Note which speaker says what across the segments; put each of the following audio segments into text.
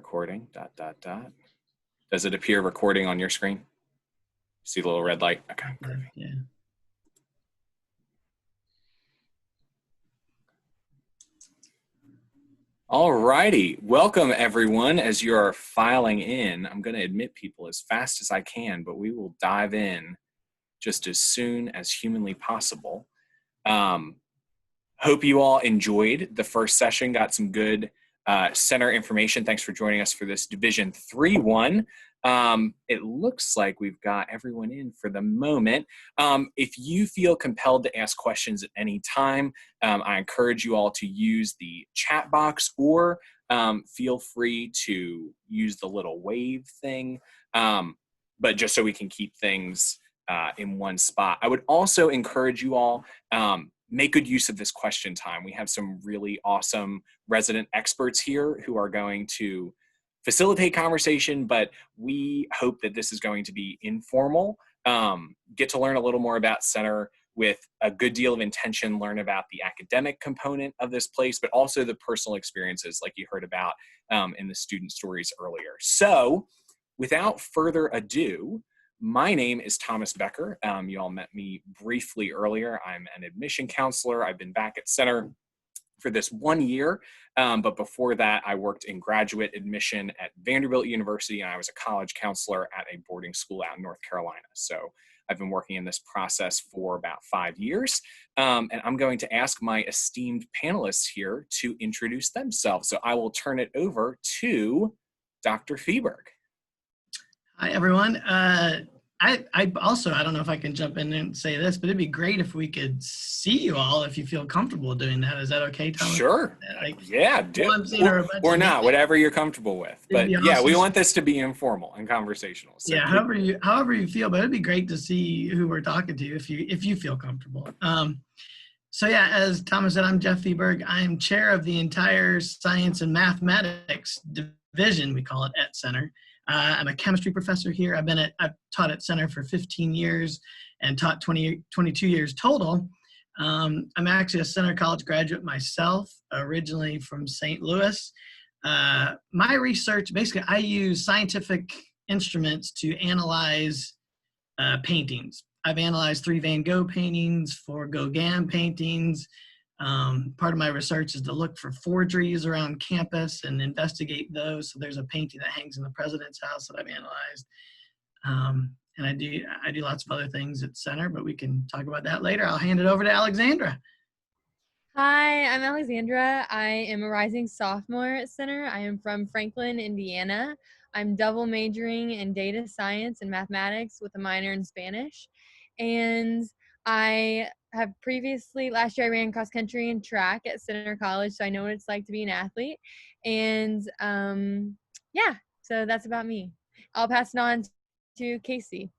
Speaker 1: Recording, ... Does it appear recording on your screen? See the little red light? Okay, perfect.
Speaker 2: Yeah.
Speaker 1: All righty. Welcome, everyone. As you are filing in, I'm going to admit people as fast as I can, but we will dive in just as soon as humanly possible. Hope you all enjoyed the first session, got some good center information. Thanks for joining us for this Division 3-1. It looks like we've got everyone in for the moment. If you feel compelled to ask questions at any time, I encourage you all to use the chat box or feel free to use the little wave thing, but just so we can keep things in one spot. I would also encourage you all, make good use of this question time. We have some really awesome resident experts here who are going to facilitate conversation, but we hope that this is going to be informal. Get to learn a little more about center with a good deal of intention, learn about the academic component of this place, but also the personal experiences like you heard about in the student stories earlier. So without further ado, my name is Thomas Becker. You all met me briefly earlier. I'm an admission counselor. I've been back at Center for this 1 year, but before that, I worked in graduate admission at Vanderbilt University, and I was a college counselor at a boarding school out in North Carolina. So I've been working in this process for about 5 years, and I'm going to ask my esteemed panelists here to introduce themselves. So I will turn it over to Dr. Feberg.
Speaker 2: Hi, everyone. I also, I don't know if I can jump in and say this, but it'd be great if we could see you all if you feel comfortable doing that. Is that okay, Thomas?
Speaker 1: Sure. Yeah, or not, whatever you're comfortable with. But yeah, awesome. We want this to be informal and conversational. So
Speaker 2: yeah, however you feel, but it'd be great to see who we're talking to if you feel comfortable. So yeah, as Thomas said, I'm Jeff Feberg. I'm chair of the entire science and mathematics division, we call it, at Center. I'm a chemistry professor here. I've taught at Center for 15 years and taught 22 years total. I'm actually a Center College graduate myself, originally from St. Louis. My research, basically, I use scientific instruments to analyze paintings. I've analyzed 3 Van Gogh paintings, 4 Gauguin paintings. Part of my research is to look for forgeries around campus and investigate those. So there's a painting that hangs in the president's house that I've analyzed. And I do lots of other things at Center, but we can talk about that later. I'll hand it over to Alexandra.
Speaker 3: Hi, I'm Alexandra. I am a rising sophomore at Center. I am from Franklin, Indiana. I'm double majoring in data science and mathematics with a minor in Spanish. And I have previously, last year I ran cross country and track at Center College, so I know what it's like to be an athlete. And yeah, so that's about me. I'll pass it on to Casey.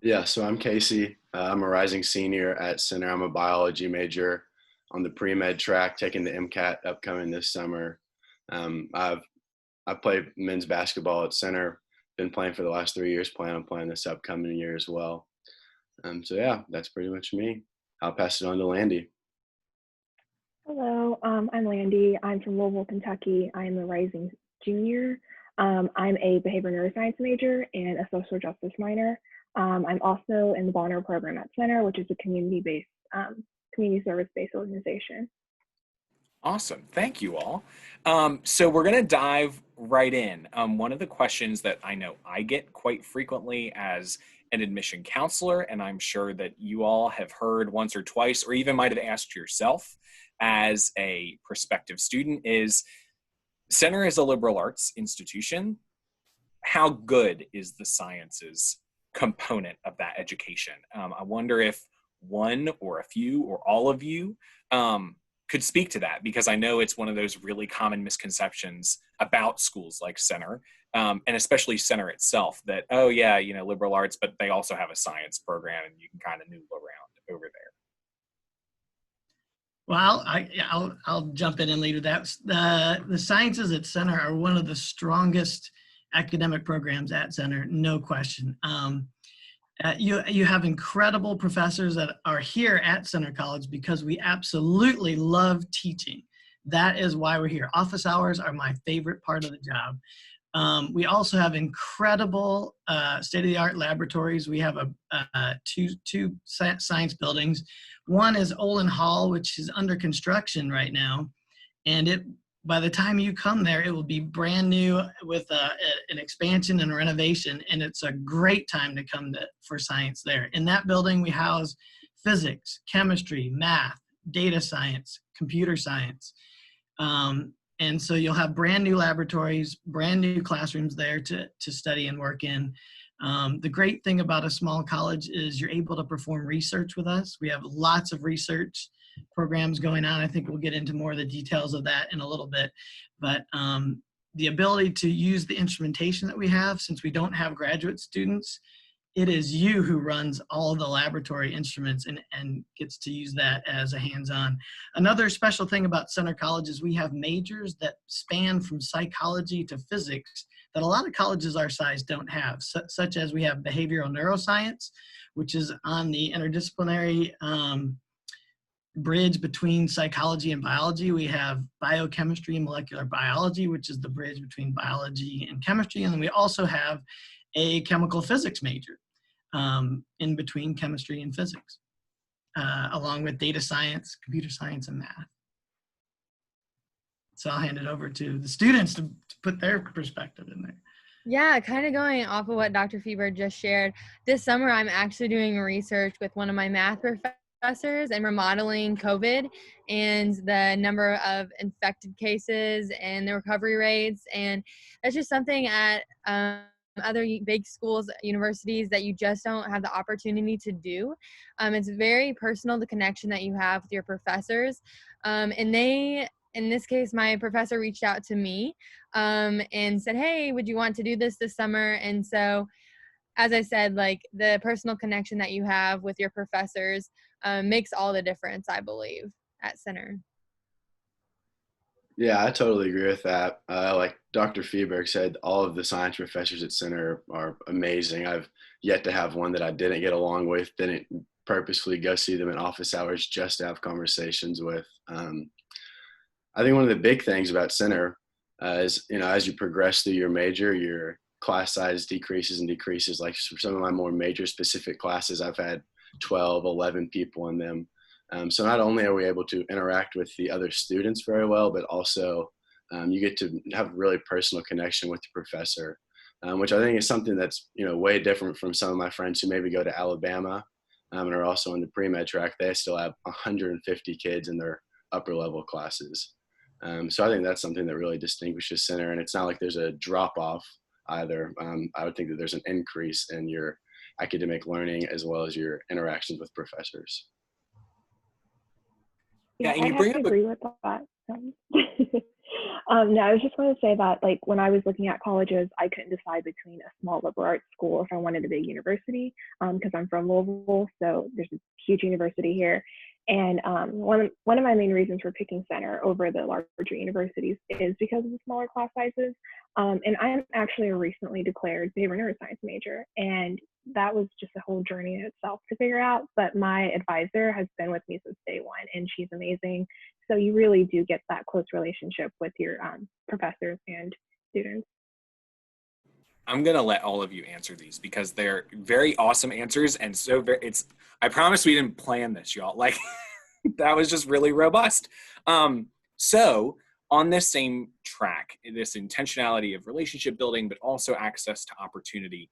Speaker 4: Yeah, so I'm Casey. I'm a rising senior at Center. I'm a biology major on the pre-med track, taking the MCAT upcoming this summer. I play men's basketball at Center. Been playing for the last 3 years, plan on playing this upcoming year as well. So yeah, that's pretty much me. I'll pass it on to Landy.
Speaker 5: Hello, I'm Landy. I'm from Louisville, Kentucky. I'm a rising junior. I'm a behavior neuroscience major and a social justice minor. I'm also in the Bonner program at Center, which is a community service-based organization.
Speaker 1: Awesome. Thank you all. So we're going to dive right in. One of the questions that I know I get quite frequently as an admission counselor, and I'm sure that you all have heard once or twice, or even might have asked yourself as a prospective student, is Center is a liberal arts institution. How good is the sciences component of that education? I wonder if one or a few or all of you could speak to that, because I know it's one of those really common misconceptions about schools like Center, and especially Center itself, that, oh yeah, you know, liberal arts, but they also have a science program and you can kind of noodle around over there.
Speaker 2: Well, I'll jump in and lead with that. The sciences at Center are one of the strongest academic programs at Center, no question. You have incredible professors that are here at Center College because we absolutely love teaching. That is why we're here. Office hours are my favorite part of the job. We also have incredible state-of-the-art laboratories. We have two science buildings. One is Olin Hall, which is under construction right now. And by the time you come there, it will be brand new with an expansion and renovation. And it's a great time to come for science there. In that building, we house physics, chemistry, math, data science, computer science. And so you'll have brand new laboratories, brand new classrooms there to study and work in. The great thing about a small college is you're able to perform research with us. We have lots of research programs going on. I think we'll get into more of the details of that in a little bit. But the ability to use the instrumentation that we have, since we don't have graduate students, it is you who runs all of the laboratory instruments and gets to use that as a hands-on. Another special thing about Center College is we have majors that span from psychology to physics that a lot of colleges our size don't have, such as we have behavioral neuroscience, which is on the interdisciplinary bridge between psychology and biology. We have biochemistry and molecular biology, which is the bridge between biology and chemistry. And then we also have a chemical physics major in between chemistry and physics, along with data science, computer science, and math. So I'll hand it over to the students to put their perspective in there.
Speaker 3: Yeah, kind of going off of what Dr. Fieber just shared. This summer, I'm actually doing research with one of my math professors, and we're modeling COVID and the number of infected cases and the recovery rates. And that's just something at other big schools, universities, that you just don't have the opportunity to do. It's very personal, the connection that you have with your professors. And they, in this case, my professor reached out to me and said, hey, would you want to do this summer? And so, as I said, like, the personal connection that you have with your professors makes all the difference, I believe, at Center.
Speaker 4: Yeah, I totally agree with that. Like Dr. Feeberg said, all of the science professors at Center are amazing. I've yet to have one that I didn't get along with, didn't purposefully go see them in office hours just to have conversations with. I think one of the big things about Center is, as you progress through your major, your class size decreases and decreases. Like for some of my more major specific classes, I've had 12, 11 people in them. So not only are we able to interact with the other students very well, but also you get to have a really personal connection with the professor, which I think is something that's, way different from some of my friends who maybe go to Alabama and are also in the pre-med track. They still have 150 kids in their upper level classes. So I think that's something that really distinguishes Center, and it's not like there's a drop off either. I would think that there's an increase in your academic learning as well as your interactions with professors.
Speaker 5: Yeah,
Speaker 1: and
Speaker 5: I
Speaker 1: you
Speaker 5: have
Speaker 1: bring
Speaker 5: to
Speaker 1: up
Speaker 5: agree with that. No, I was just going to say that, like, when I was looking at colleges, I couldn't decide between a small liberal arts school if I wanted a big university, because I'm from Louisville, so there's a huge university here. And one of my main reasons for picking Center over the larger universities is because of the smaller class sizes. And I'm actually a recently declared behavioral neuroscience major, and that was just a whole journey in itself to figure out. But my advisor has been with me since day one, and she's amazing. So you really do get that close relationship with your professors and students.
Speaker 1: I'm gonna let all of you answer these because they're very awesome answers, and I promise we didn't plan this, y'all. Like that was just really robust. So on this same track, this intentionality of relationship building, but also access to opportunity.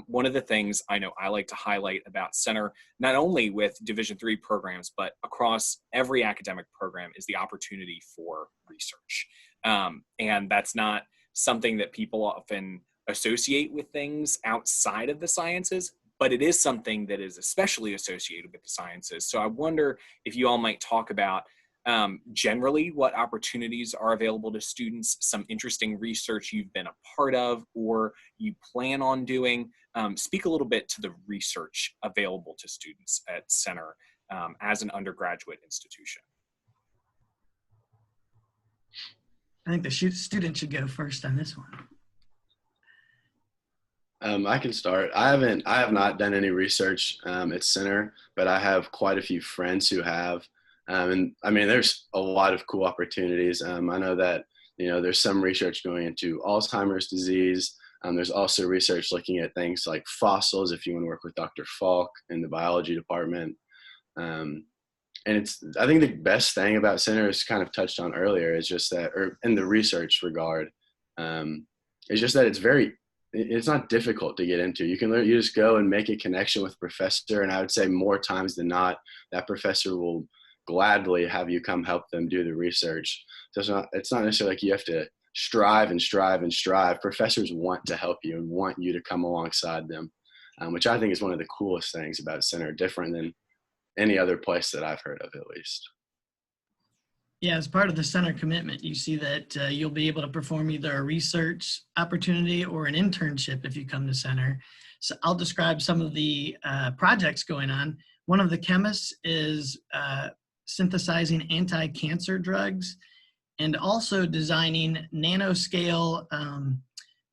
Speaker 1: One of the things I know I like to highlight about Center, not only with Division III programs, but across every academic program, is the opportunity for research. And that's not something that people often associate with things outside of the sciences, but it is something that is especially associated with the sciences. So I wonder if you all might talk about generally what opportunities are available to students, some interesting research you've been a part of or you plan on doing. Speak a little bit to the research available to students at Center as an undergraduate institution.
Speaker 2: I think the student should go first on this one.
Speaker 4: I can start. I have not done any research at Center, but I have quite a few friends who have. And I mean, there's a lot of cool opportunities. I know that, there's some research going into Alzheimer's disease. There's also research looking at things like fossils, if you want to work with Dr. Falk in the biology department. And I think the best thing about center is kind of touched on earlier is just that, or in the research regard, it's just that it's not difficult to get into. You just go and make a connection with a professor. And I would say more times than not, that professor will gladly have you come help them do the research. So it's not necessarily like you have to strive and strive and strive. Professors want to help you and want you to come alongside them, which I think is one of the coolest things about center, different than any other place that I've heard of, at least.
Speaker 2: Yeah, as part of the center commitment, you see that you'll be able to perform either a research opportunity or an internship if you come to center. So I'll describe some of the projects going on. One of the chemists is synthesizing anti-cancer drugs and also designing nanoscale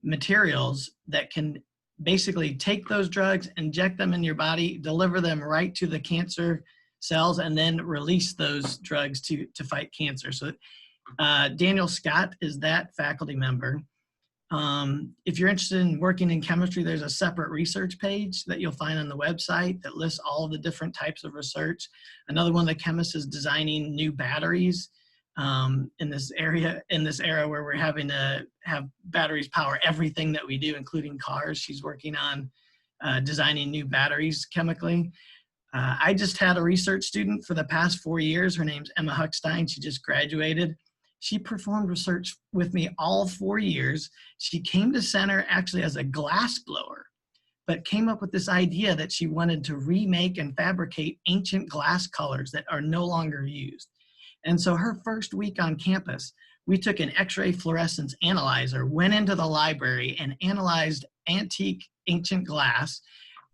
Speaker 2: materials that can basically take those drugs, inject them in your body, deliver them right to the cancer cells, and then release those drugs to fight cancer. So Daniel Scott is that faculty member. If you're interested in working in chemistry, there's a separate research page that you'll find on the website that lists all of the different types of research. Another one of the chemists is designing new batteries in this era where we're having to have batteries power everything that we do, including cars. She's working on designing new batteries chemically. I just had a research student for the past 4 years. Her name's Emma Huckstein. She just graduated. She performed research with me all 4 years. She came to center actually as a glass blower, but came up with this idea that she wanted to remake and fabricate ancient glass colors that are no longer used. And so her first week on campus, we took an X-ray fluorescence analyzer, went into the library and analyzed antique ancient glass,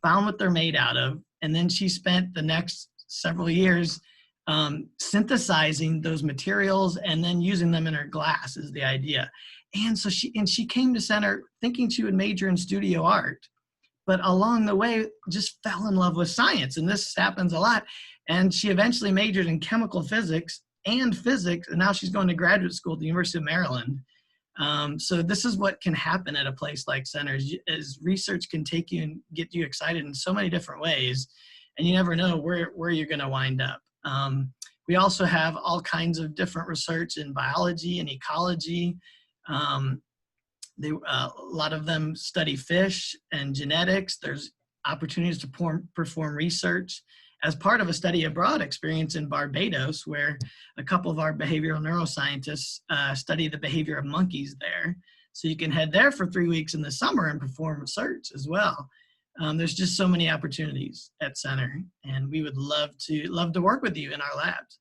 Speaker 2: found what they're made out of, and then she spent the next several years synthesizing those materials and then using them in her glass is the idea. And so she came to center thinking she would major in studio art, but along the way just fell in love with science. And this happens a lot. And she eventually majored in chemical physics and physics, and now she's going to graduate school at the University of Maryland. So this is what can happen at a place like Center, is research can take you and get you excited in so many different ways, and you never know where you're going to wind up. We also have all kinds of different research in biology and ecology. A lot of them study fish and genetics. There's opportunities to perform research as part of a study abroad experience in Barbados, where a couple of our behavioral neuroscientists study the behavior of monkeys there. So you can head there for 3 weeks in the summer and perform research as well. There's just so many opportunities at Center, and we would love to work with you in our labs.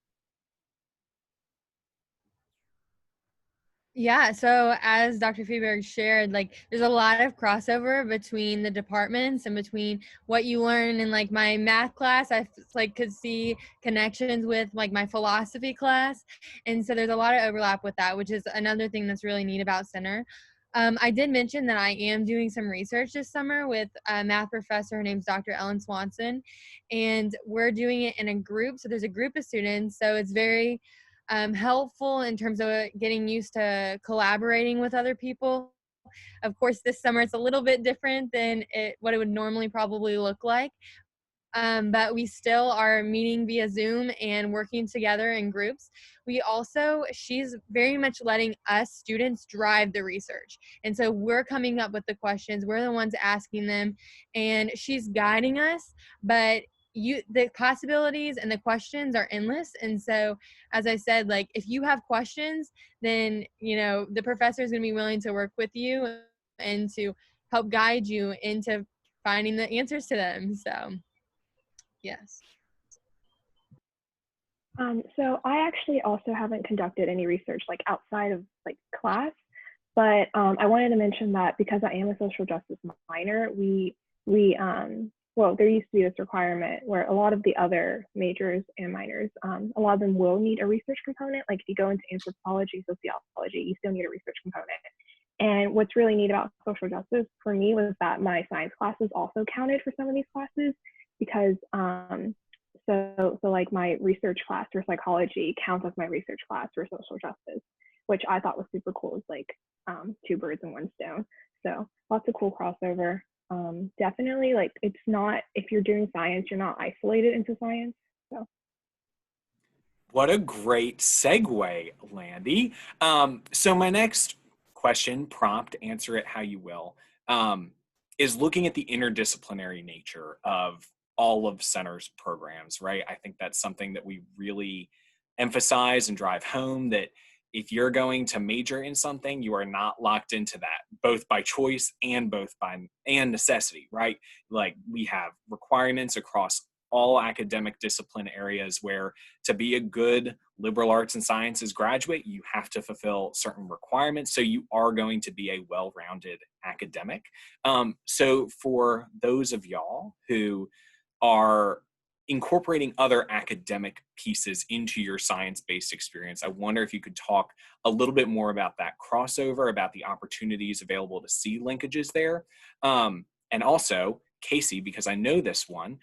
Speaker 3: Yeah, so as Dr. Feeberg shared, like there's a lot of crossover between the departments and between what you learn in like my math class. I like could see connections with like my philosophy class. And so there's a lot of overlap with that, which is another thing that's really neat about Center. I did mention that I am doing some research this summer with a math professor. Her name's Dr. Ellen Swanson, and we're doing it in a group. So there's a group of students. So it's very helpful in terms of getting used to collaborating with other people. Of course, this summer it's a little bit different than what it would normally probably look like. But we still are meeting via Zoom and working together in groups. She's very much letting us students drive the research. And so we're coming up with the questions, we're the ones asking them, and she's guiding us, but the possibilities and the questions are endless. And so, as I said, like if you have questions, then, the professor is going to be willing to work with you and to help guide you into finding the answers to them. So. Yes.
Speaker 5: So I actually also haven't conducted any research like outside of like class, but I wanted to mention that because I am a social justice minor, there used to be this requirement where a lot of the other majors and minors, a lot of them will need a research component. Like if you go into anthropology, sociology, you still need a research component. And what's really neat about social justice for me was that my science classes also counted for some of these classes, because So like my research class for psychology counts as my research class for social justice, which I thought was super cool. It's like two birds in one stone. So lots of cool crossover. Definitely, like, it's not, if you're doing science, you're not isolated into science. So
Speaker 1: What a great segue, Landy. So my next question, prompt, answer it how you will, is looking at the interdisciplinary nature of all of Center's programs, right? I think that's something that we really emphasize and drive home, that if you're going to major in something, you are not locked into that, both by choice and and necessity, right? Like, we have requirements across all academic discipline areas where, to be a good liberal arts and sciences graduate, you have to fulfill certain requirements. So you are going to be a well-rounded academic. So for those of y'all who are incorporating other academic pieces into your science-based experience, I wonder if you could talk a little bit more about that crossover, about the opportunities available to see linkages there. And also, Casey, because I know this one,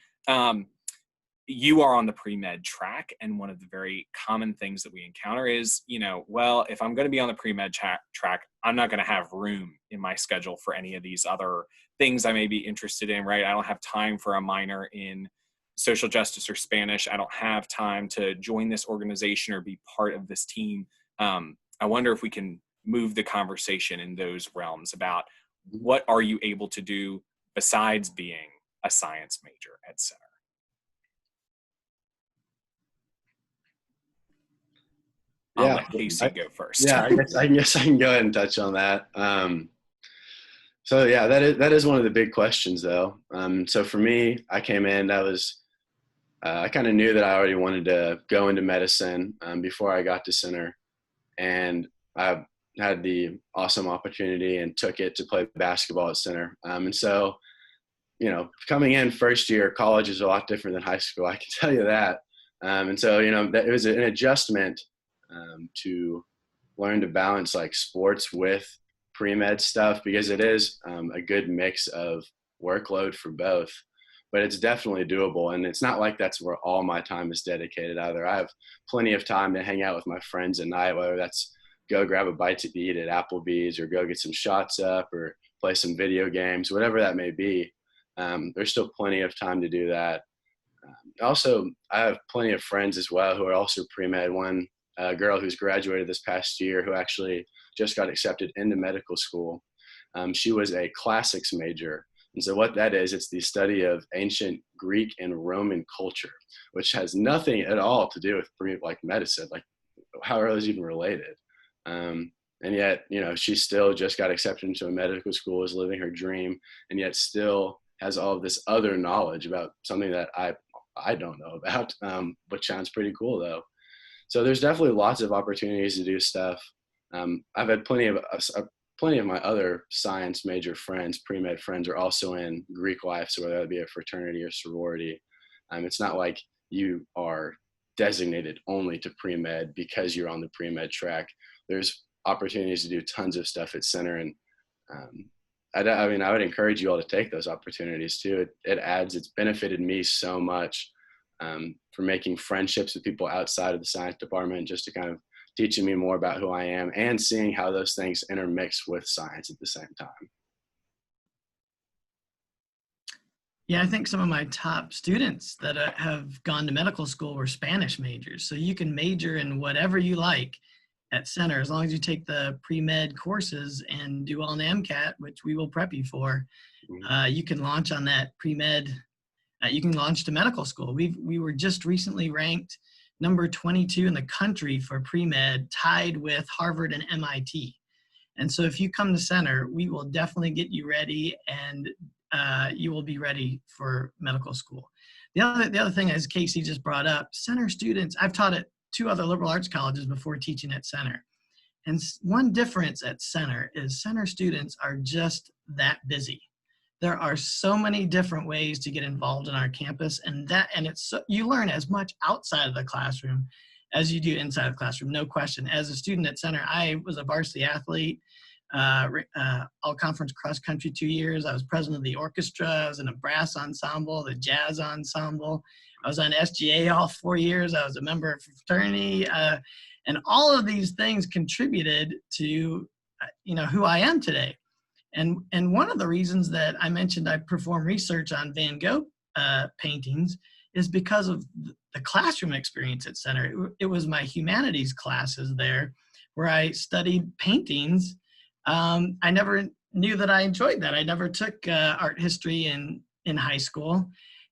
Speaker 1: you are on the pre-med track, and one of the very common things that we encounter is, well, if I'm going to be on the pre-med track, I'm not going to have room in my schedule for any of these other things I may be interested in, right? I don't have time for a minor in social justice or Spanish. I don't have time to join this organization or be part of this team. I wonder if we can move the conversation in those realms about what are you able to do besides being a science major at Center. I'll let Casey go first.
Speaker 4: Yeah, I guess I can go ahead and touch on that. So yeah, that is one of the big questions, though. So for me, I came in, I kind of knew that I already wanted to go into medicine before I got to Center, and I had the awesome opportunity and took it to play basketball at Center. And so, coming in first year, college is a lot different than high school, I can tell you that. And so, it was an adjustment to learn to balance like sports with pre-med stuff, because it is a good mix of workload for both, but it's definitely doable. And it's not like that's where all my time is dedicated either. I have plenty of time to hang out with my friends at night, whether that's go grab a bite to eat at Applebee's or go get some shots up or play some video games, whatever that may be. There's still plenty of time to do that. Also, I have plenty of friends as well who are also pre-med. One girl who's graduated this past year who actually just got accepted into medical school. She was a classics major. And so what that is, it's the study of ancient Greek and Roman culture, which has nothing at all to do with medicine. Like, how are those even related? And yet, she still just got accepted into a medical school, is living her dream, and yet still has all of this other knowledge about something that I don't know about, which sounds pretty cool though. So there's definitely lots of opportunities to do stuff. I've had plenty of my other science major friends, pre-med friends, are also in Greek life, so whether that be a fraternity or sorority. It's not like you are designated only to pre-med because you're on the pre-med track. There's opportunities to do tons of stuff at Center, and I would encourage you all to take those opportunities too. It's benefited me so much for making friendships with people outside of the science department, just to kind of teaching me more about who I am and seeing how those things intermix with science at the same time.
Speaker 2: Yeah, I think some of my top students that have gone to medical school were Spanish majors. So you can major in whatever you like at Center, as long as you take the pre-med courses and do well in MCAT, which we will prep you for. You can launch on that pre-med. You can launch to medical school. We were just recently ranked number 22 in the country for pre-med, tied with Harvard and MIT. And so if you come to Center, we will definitely get you ready, and you will be ready for medical school. The other thing, as Casey just brought up, Center students, I've taught at 2 other liberal arts colleges before teaching at Center. And one difference at Center is Center students are just that busy. There are so many different ways to get involved in our campus, and you learn as much outside of the classroom as you do inside the classroom, no question. As a student at Center, I was a varsity athlete, all conference cross country 2 years. I was president of the orchestra. I was in a brass ensemble, the jazz ensemble. I was on SGA all 4 years. I was a member of fraternity. And all of these things contributed to, who I am today. And one of the reasons that I mentioned I perform research on Van Gogh paintings is because of the classroom experience at Center. It was my humanities classes there where I studied paintings. I never knew that I enjoyed that. I never took art history in high school.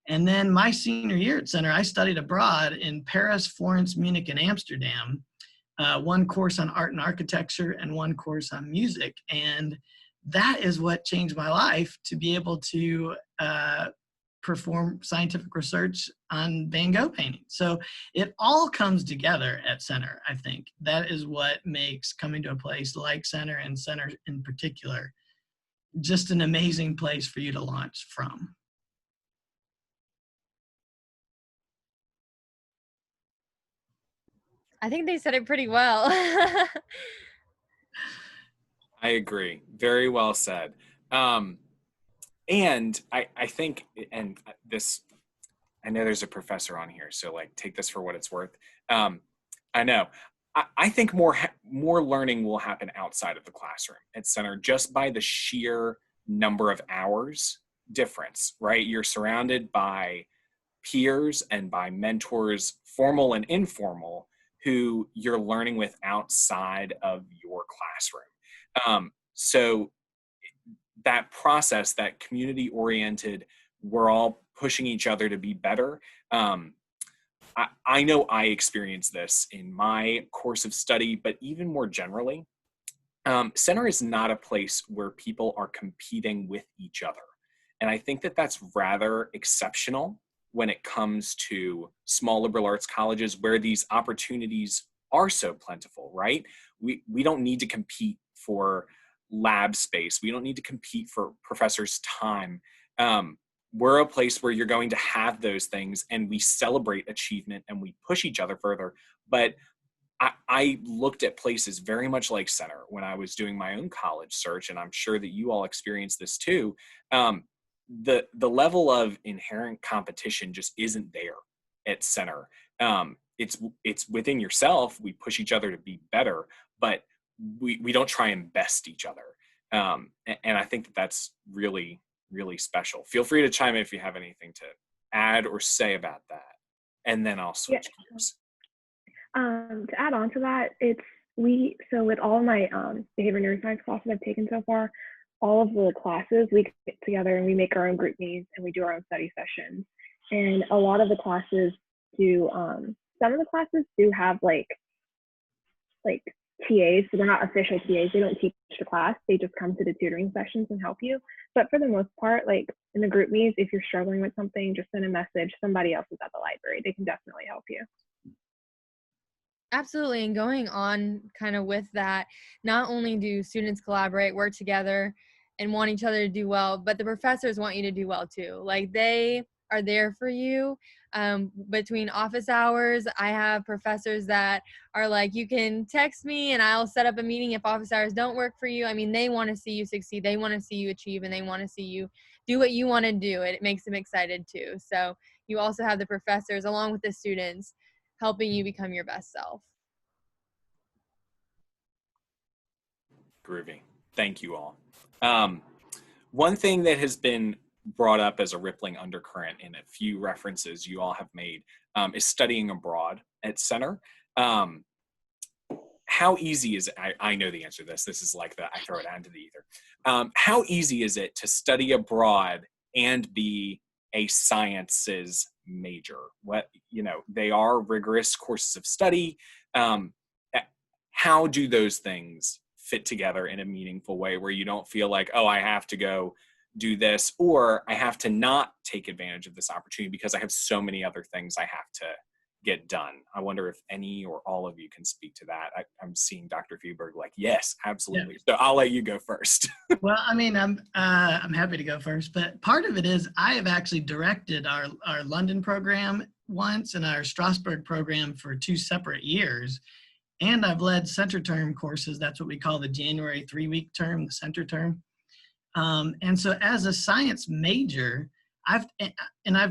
Speaker 2: And then my senior year at Center, I studied abroad in Paris, Florence, Munich, and Amsterdam. One course on art and architecture and one course on music. And that is what changed my life, to be able to perform scientific research on Van Gogh painting. So it all comes together at Center, I think. That is what makes coming to a place like Center, and Center in particular, just an amazing place for you to launch from.
Speaker 3: I think they said it pretty well.
Speaker 1: I agree. Very well said. And I think, and this, I know there's a professor on here, so like take this for what it's worth. I know. I think more learning will happen outside of the classroom at Center, just by the sheer number of hours difference, right? You're surrounded by peers and by mentors, formal and informal, who you're learning with outside of your classroom. So that process, that community oriented, we're all pushing each other to be better. I know I experienced this in my course of study, but even more generally, Center is not a place where people are competing with each other. And I think that that's rather exceptional when it comes to small liberal arts colleges where these opportunities are so plentiful, right? We don't need to compete for lab space. We don't need to compete for professors' time. We're a place where you're going to have those things, and we celebrate achievement and we push each other further. But I looked at places very much like Center when I was doing my own college search, and I'm sure that you all experienced this too. The level of inherent competition just isn't there at Center. It's within yourself. We push each other to be better, but we don't try and best each other. And I think that that's really, really special. Feel free to chime in if you have anything to add or say about that. And then I'll switch gears.
Speaker 5: To add on to that, so with all my behavior neuroscience classes I've taken so far, all of the classes, we get together and we make our own group meetings and we do our own study sessions. And a lot of the classes do, some of the classes do have like TAs, so they're not official TAs. They don't teach the class. They just come to the tutoring sessions and help you. But for the most part, like in the group meetings, if you're struggling with something, just send a message. Somebody else is at the library. They can definitely help you.
Speaker 3: Absolutely. And going on kind of with that, not only do students collaborate, work together, and want each other to do well, but the professors want you to do well too. Like, they are there for you. Between office hours, I have professors that are like, you can text me and I'll set up a meeting if office hours don't work for you. I mean, they want to see you succeed. They want to see you achieve, and they want to see you do what you want to do. It makes them excited too. So you also have the professors along with the students helping you become your best self.
Speaker 1: Groovy. Thank you all. One thing that has been brought up as a rippling undercurrent in a few references you all have made is studying abroad at Center. How easy is it? I know the answer to this. This is like I throw it out into the ether. How easy is it to study abroad and be a sciences major? They are rigorous courses of study. How do those things fit together in a meaningful way where you don't feel like, oh, I have to go do this, or I have to not take advantage of this opportunity because I have so many other things I have to get done? I wonder if any or all of you can speak to that. I'm seeing Dr. Fieberg like, yes, absolutely. Yeah. So I'll let you go first.
Speaker 2: Well, I mean, I'm happy to go first, but part of it is I have actually directed our London program once and our Strasbourg program for 2 separate years. And I've led center term courses. That's what we call the January 3-week term, the center term. And so as a science major, I've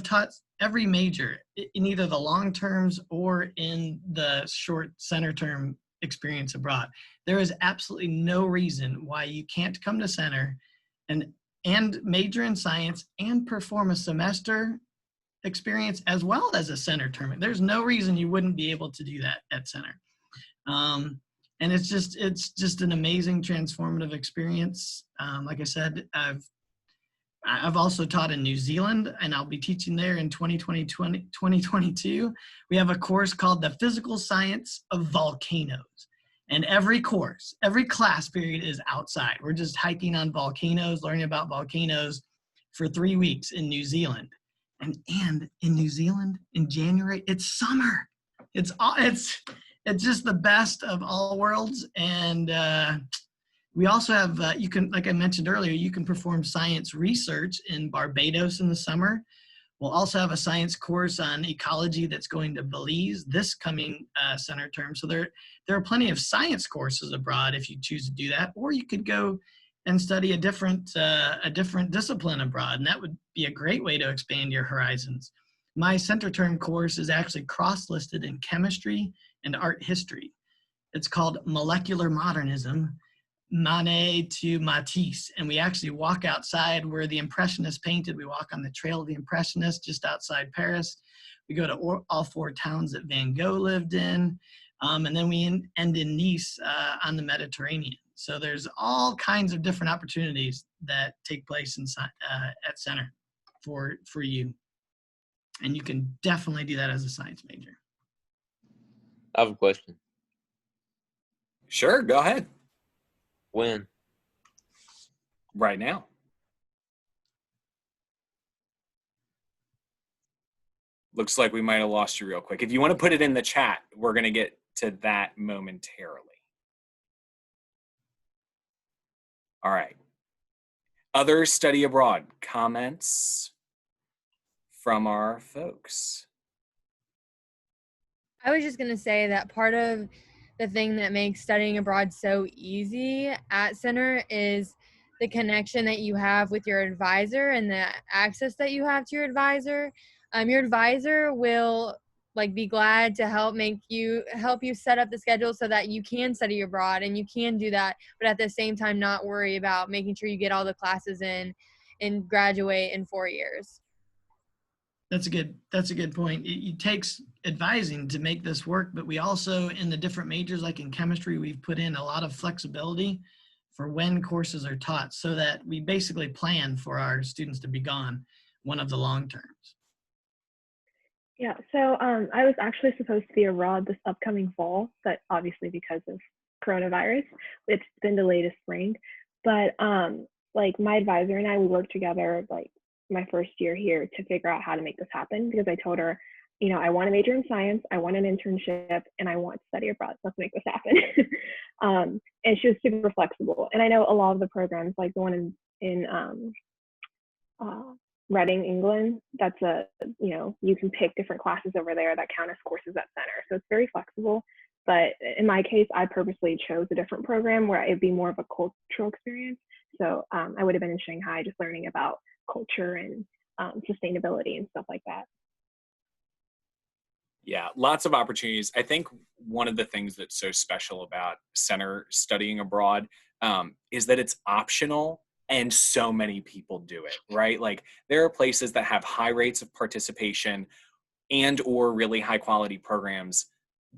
Speaker 2: taught every major. in either the long terms or in the short center term experience abroad. There is absolutely no reason why you can't come to center and major in science and perform a semester experience as well as a center term. There's no reason you wouldn't be able to do that at center. And it's just an amazing transformative experience. Like I said, I've also taught in New Zealand, and I'll be teaching there in 2022. We have a course called The Physical Science of Volcanoes. And every class period is outside. We're just hiking on volcanoes, learning about volcanoes for 3 weeks in New Zealand. And in New Zealand in January, it's summer. It's just the best of all worlds. And we also have, you can, like I mentioned earlier, you can perform science research in Barbados in the summer. We'll also have a science course on ecology that's going to Belize this coming center term. So there are plenty of science courses abroad if you choose to do that, or you could go and study a different discipline abroad, and that would be a great way to expand your horizons. My center term course is actually cross-listed in chemistry and art history. It's called Molecular Modernism, Manet to Matisse, and we actually walk outside where the Impressionists painted. We walk on the trail of the Impressionists just outside Paris. We go to all 4 towns that Van Gogh lived in, and then we end in Nice on the Mediterranean. So there's all kinds of different opportunities that take place at center for you, and you can definitely do that as a science major.
Speaker 6: I have a question.
Speaker 1: Sure, go ahead.
Speaker 6: When?
Speaker 1: Right now. Looks like we might have lost you real quick. If you want to put it in the chat, we're going to get to that momentarily. All right. Other study abroad comments from our folks.
Speaker 3: I was just going to say that part of the thing that makes studying abroad so easy at center is the connection that you have with your advisor and the access that you have to your advisor. Your advisor will be glad to help you set up the schedule so that you can study abroad and you can do that, but at the same time not worry about making sure you get all the classes in and graduate in 4 years.
Speaker 2: That's a good point. It takes advising to make this work, but we also, in the different majors, like in chemistry, we've put in a lot of flexibility for when courses are taught so that we basically plan for our students to be gone one of the long terms.
Speaker 5: Yeah, so I was actually supposed to be abroad this upcoming fall, but obviously because of coronavirus, it's been delayed to spring. But my advisor and I, we worked together my first year here to figure out how to make this happen, because I told her, I want to major in science, I want an internship, and I want to study abroad. So let's make this happen. And she was super flexible. And I know a lot of the programs, like the one in Reading, England, that's you can pick different classes over there that count as courses at center. So it's very flexible. But in my case, I purposely chose a different program where it'd be more of a cultural experience. So I would have been in Shanghai just learning about culture and sustainability and stuff like that.
Speaker 1: Yeah, lots of opportunities. I think one of the things that's so special about center studying abroad is that it's optional and so many people do it, right? Like there are places that have high rates of participation and or really high quality programs,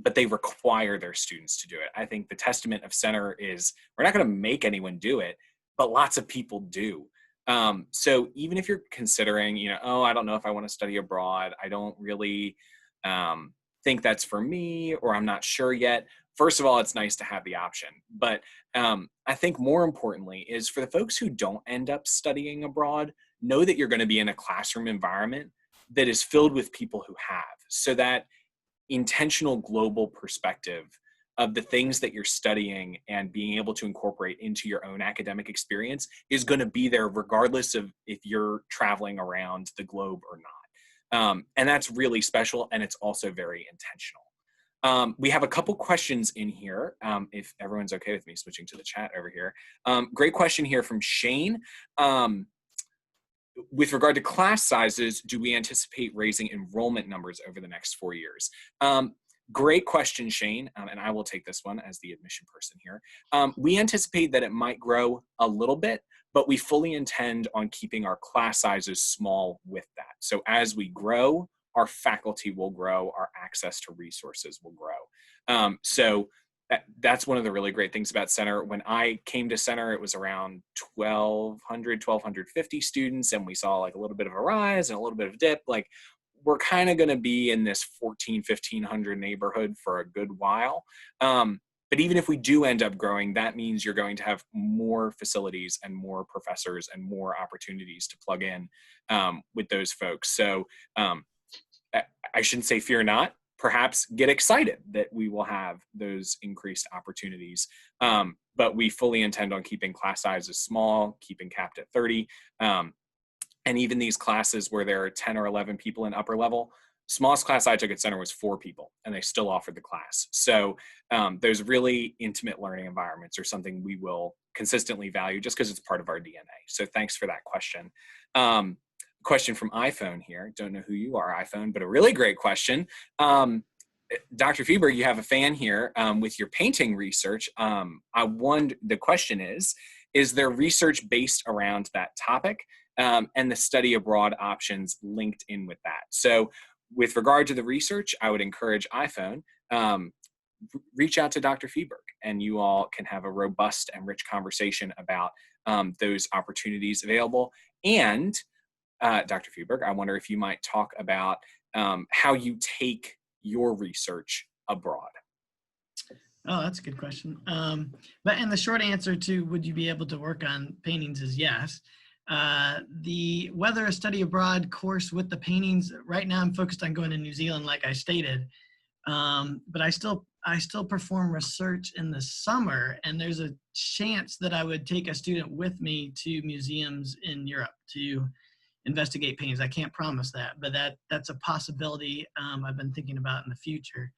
Speaker 1: but they require their students to do it. I think the testament of center is we're not going to make anyone do it, but lots of people do. So even if you're considering, I don't know if I want to study abroad, I don't really think that's for me, or I'm not sure yet. First of all, it's nice to have the option. But I think more importantly is for the folks who don't end up studying abroad, know that you're going to be in a classroom environment that is filled with people who have. So that intentional global perspective of the things that you're studying and being able to incorporate into your own academic experience is going to be there regardless of if you're traveling around the globe or not. And that's really special, and it's also very intentional. We have a couple questions in here, if everyone's okay with me switching to the chat over here. Great question here from Shane. with regard to class sizes, do we anticipate raising enrollment numbers over the next 4 years? Great question, Shane, and I will take this one as the admission person here. We anticipate that it might grow a little bit, but we fully intend on keeping our class sizes small with that. So as we grow, our faculty will grow, our access to resources will grow. So that's one of the really great things about Center. When I came to Center, it was around 1,250 students, and we saw like a little bit of a rise and a little bit of a dip. Like, we're kind of going to be in this 1,500 neighborhood for a good while. But even if we do end up growing, that means you're going to have more facilities and more professors and more opportunities to plug in with those folks. So I shouldn't say fear not, perhaps get excited that we will have those increased opportunities. But we fully intend on keeping class sizes small, keeping capped at 30. And even these classes where there are 10 or 11 people in upper level, smallest class I took at Center was 4 people, and they still offered the class. So those really intimate learning environments are something we will consistently value just because it's part of our DNA. So thanks for that question. Question from iPhone here. Don't know who you are, iPhone, but a really great question. Dr. Fieberg, you have a fan here with your painting research. The question is there research based around that topic and the study abroad options linked in with that? So with regard to the research, I would encourage iPhone, reach out to Dr. Fieberg, and you all can have a robust and rich conversation about those opportunities available. And Dr. Fieberg, I wonder if you might talk about how you take your research abroad.
Speaker 2: Oh, that's a good question. And the short answer to would you be able to work on paintings is yes. Whether a study abroad course with the paintings, right now I'm focused on going to New Zealand, like I stated. But I still perform research in the summer, and there's a chance that I would take a student with me to museums in Europe to investigate paintings. I can't promise that, but that's a possibility I've been thinking about in the future.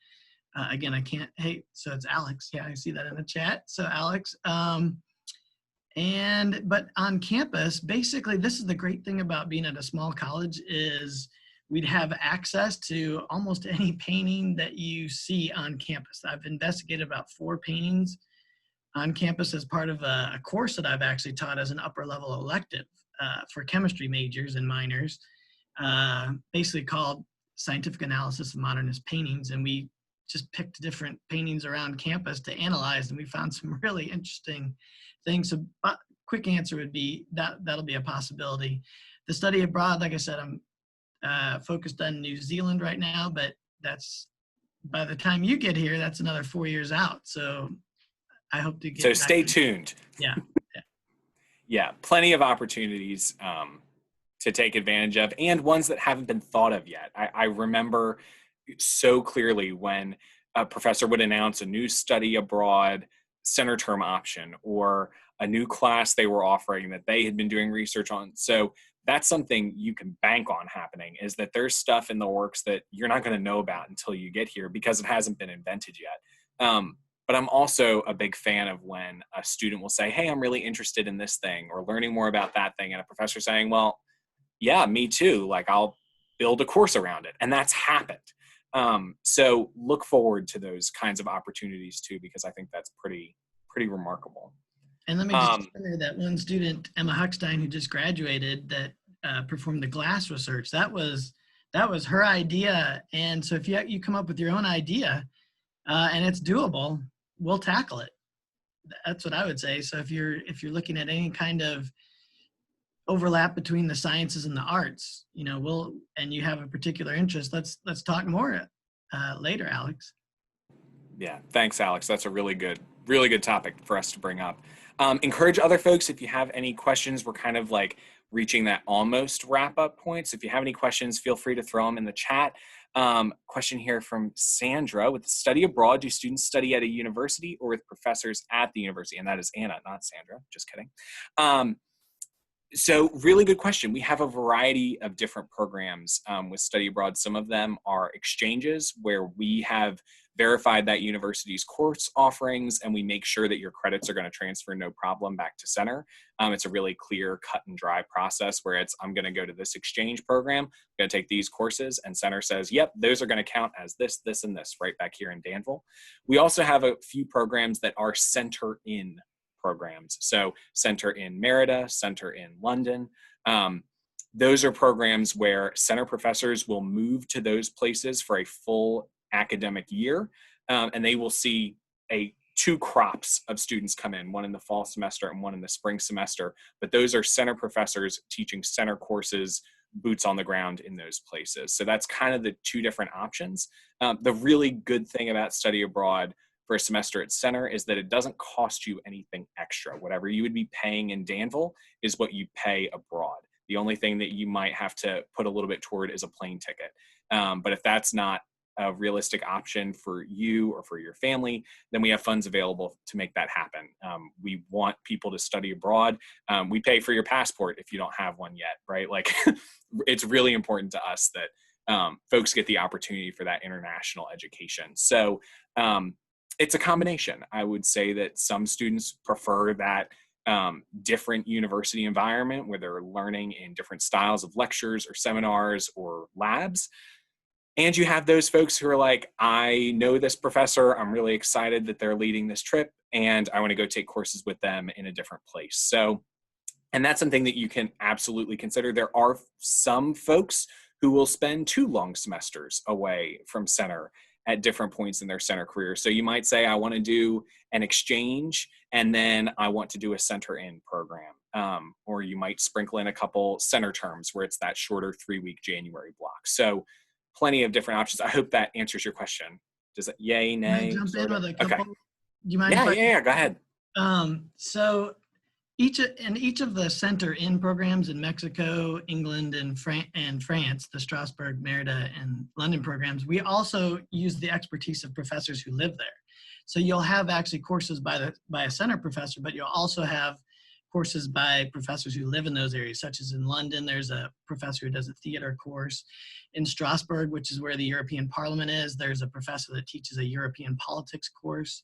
Speaker 2: Again, I can't, so it's Alex. Yeah, I see that in the chat. So Alex, but on campus, basically, this is the great thing about being at a small college is we'd have access to almost any painting that you see on campus. I've investigated about 4 paintings on campus as part of a course that I've actually taught as an upper level elective for chemistry majors and minors, basically called Scientific Analysis of Modernist Paintings. And we just picked different paintings around campus to analyze, and we found some really interesting things. So quick answer would be that'll be a possibility. The study abroad, like I said, I'm focused on New Zealand right now, but that's, by the time you get here, that's another 4 years out. So I hope to get
Speaker 1: So stay tuned.
Speaker 2: Yeah.
Speaker 1: Yeah, plenty of opportunities to take advantage of, and ones that haven't been thought of yet. I remember so clearly when a professor would announce a new study abroad center term option or a new class they were offering that they had been doing research on. So that's something you can bank on happening, is that there's stuff in the works that you're not going to know about until you get here because it hasn't been invented yet. But I'm also a big fan of when a student will say, hey, I'm really interested in this thing or learning more about that thing. And a professor saying, well, yeah, me too. Like, I'll build a course around it. And that's happened. So look forward to those kinds of opportunities too, because I think that's pretty remarkable.
Speaker 2: And let me just say that one student, Emma Huckstein, who just graduated, that performed the glass research, that was her idea. And so if you come up with your own idea and it's doable, we'll tackle it. That's what I would say. So if you're looking at any kind of overlap between the sciences and the arts, and you have a particular interest, let's talk more later, Alex.
Speaker 1: Yeah, thanks, Alex. That's a really good topic for us to bring up. Encourage other folks, if you have any questions. We're kind of like reaching that almost wrap up point. So if you have any questions, feel free to throw them in the chat. Question here from Sandra: with the study abroad, do students study at a university or with professors at the university? And that is Anna, not Sandra, just kidding. So really good question. We have a variety of different programs with study abroad. Some of them are exchanges where we have verified that university's course offerings, and we make sure that your credits are going to transfer no problem back to center. It's a really clear, cut and dry process where I'm going to go to this exchange program, I'm going to take these courses, and center says, yep, those are going to count as this, this, and this right back here in Danville. We also have a few programs that are center in programs. So center in Merida, center in London. Those are programs where center professors will move to those places for a full academic year, and they will see two crops of students come in, one in the fall semester and one in the spring semester. But those are center professors teaching center courses, boots on the ground in those places. So that's kind of the two different options. The really good thing about study abroad for a semester at center is that it doesn't cost you anything extra. Whatever you would be paying in Danville is what you pay abroad. The only thing that you might have to put a little bit toward is a plane ticket. But if that's not a realistic option for you or for your family, then we have funds available to make that happen. We want people to study abroad. We pay for your passport if you don't have one yet, right? Like, it's really important to us that folks get the opportunity for that international education. So it's a combination. I would say that some students prefer that different university environment where they're learning in different styles of lectures or seminars or labs. And you have those folks who are like, I know this professor, I'm really excited that they're leading this trip, and I want to go take courses with them in a different place. So, and that's something that you can absolutely consider. There are some folks who will spend 2 long semesters away from center at different points in their center career. So you might say, I want to do an exchange, and then I want to do a center in program. Or you might sprinkle in a couple center terms where it's that shorter 3-week January block. So plenty of different options. I hope that answers your question. Does it yay, nay?
Speaker 2: Can I jump in with a couple?
Speaker 1: Okay.
Speaker 2: Do you mind?
Speaker 1: Yeah, go ahead.
Speaker 2: So each of the center in programs in Mexico, England, and France, the Strasbourg, Merida, and London programs, we also use the expertise of professors who live there. So you'll have actually courses by a center professor, but you'll also have courses by professors who live in those areas, such as in London, there's a professor who does a theater course. In Strasbourg, which is where the European Parliament is, there's a professor that teaches a European politics course.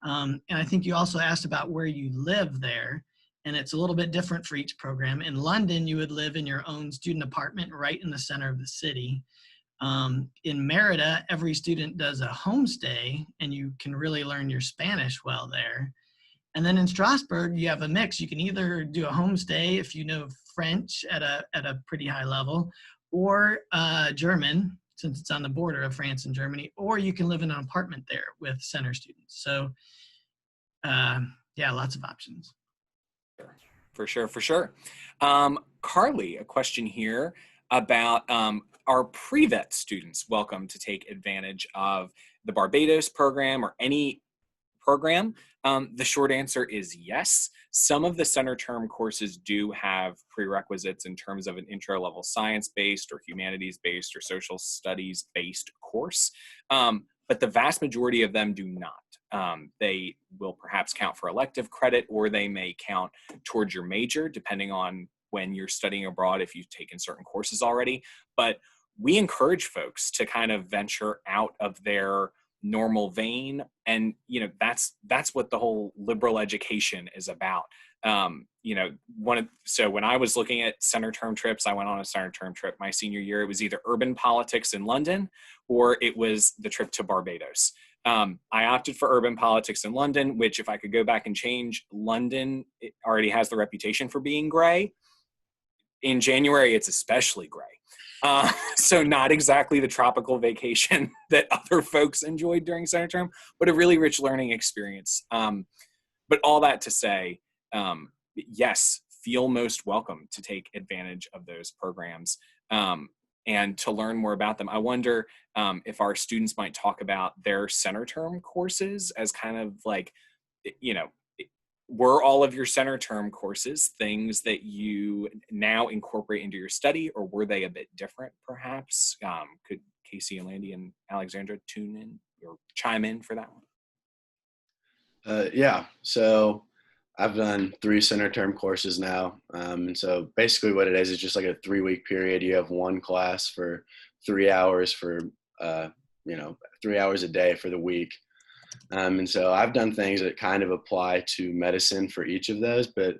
Speaker 2: And I think you also asked about where you live there, and it's a little bit different for each program. In London, you would live in your own student apartment right in the center of the city. In Merida, every student does a homestay, and you can really learn your Spanish well there. And then in Strasbourg, you have a mix. You can either do a homestay if you know French at a pretty high level, or German, since it's on the border of France and Germany, or you can live in an apartment there with center students. So yeah, lots of options.
Speaker 1: For sure. Carly, a question here about are pre-vet students welcome to take advantage of the Barbados program or any program? The short answer is yes. Some of the center term courses do have prerequisites in terms of an intro-level science-based or humanities-based or social studies-based course, but the vast majority of them do not. They will perhaps count for elective credit, or they may count towards your major, depending on when you're studying abroad, if you've taken certain courses already. But we encourage folks to kind of venture out of their normal vein, and that's what the whole liberal education is about. So when I was looking at center term trips, I went on a center term trip my senior year. It was either urban politics in London, or it was the trip to Barbados. I opted for urban politics in London, which, if I could go back and change, London, it already has the reputation for being gray. In January, it's especially gray. So not exactly the tropical vacation that other folks enjoyed during center term, but a really rich learning experience. But all that to say, yes, feel most welcome to take advantage of those programs and to learn more about them. I wonder if our students might talk about their center term courses as kind of like, were all of your center term courses things that you now incorporate into your study, or were they a bit different perhaps? Could Casey and Landy and Alexandra tune in or chime in for that one?
Speaker 4: Yeah, so I've done 3 center term courses now. And so basically what it is just like a 3-week period. You have one class for 3 hours for 3 hours a day for the week. And so I've done things that kind of apply to medicine for each of those, but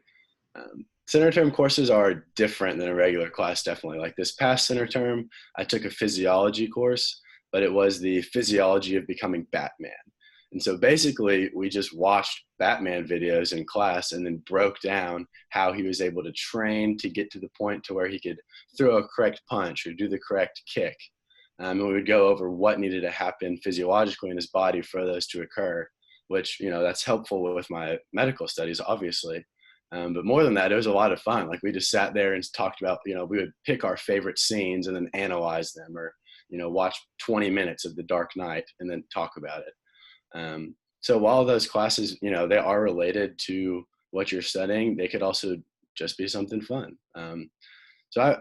Speaker 4: center term courses are different than a regular class, definitely. Like this past center term, I took a physiology course, but it was the physiology of becoming Batman. And so basically, we just watched Batman videos in class and then broke down how he was able to train to get to the point to where he could throw a correct punch or do the correct kick. And we would go over what needed to happen physiologically in his body for those to occur, which, that's helpful with my medical studies, obviously. But more than that, it was a lot of fun. Like we just sat there and talked about, we would pick our favorite scenes and then analyze them, or, watch 20 minutes of The Dark Knight and then talk about it. So while those classes, they are related to what you're studying, they could also just be something fun. So